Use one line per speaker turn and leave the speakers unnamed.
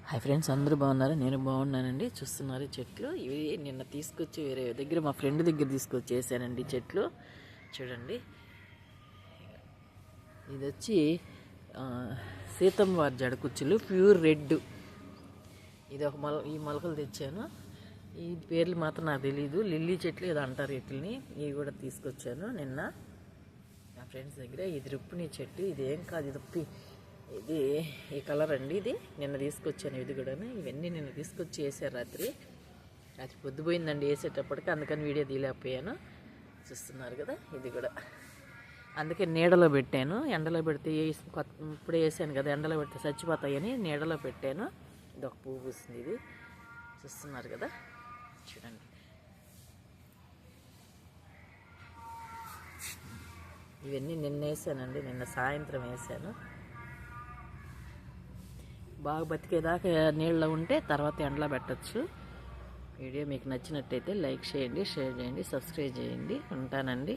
Hi friends, అందరూ బాగున్నారు? నేను బాగున్నానండి. చూస్తున్నారు చెట్లు ఇవి నిన్న తీసుకొచ్చి వేరే దగ్గర మా ఫ్రెండ్ దగ్గర తీసుకొచ్చి వేసానండి. చెట్లు చూడండి. ఇది వచ్చి సీతమ్మ వారి జడకుచ్చులు ప్యూర్ రెడ్. ఇది ఒక ఈ మొలకలు తెచ్చాను. ఈ పేర్లు మాత్రం నాకు తెలీదు. లిల్లీ చెట్లు ఏదో అంటారు వీటిని. ఇవి కూడా తీసుకొచ్చాను నిన్న నా ఫ్రెండ్స్ దగ్గర. ఇది రుప్పిణి చెట్టు. ఇది ఏం కాదు, ఇది ఇది ఈ కలర్ అండి. ఇది నిన్న తీసుకొచ్చాను. ఇది కూడా ఇవన్నీ నిన్న తీసుకొచ్చి వేసారు. రాత్రి పొద్దుపోయిందండి వేసేటప్పటికి, అందుకని వీడియో తీయలేకపోయాను. చూస్తున్నారు కదా, ఇది కూడా అందుకే నీడలో పెట్టాను. ఎండలో పెడితే ఇప్పుడే వేసాను కదా, ఎండలో పెడితే చచ్చిపోతాయని నీడలో పెట్టాను. ఇది ఒక పువ్వు పూస్తుంది. ఇది చూస్తున్నారు కదా, చూడండి. ఇవన్నీ నిన్న వేసానండి, నిన్న సాయంత్రం వేసాను. బాగా బతికేదాకా నీళ్ళలో ఉంటే తర్వాత ఎండలో పెట్టచ్చు. వీడియో మీకు నచ్చినట్టయితే లైక్ చేయండి, షేర్ చేయండి, సబ్స్క్రైబ్ చేయండి. ఉంటానండి.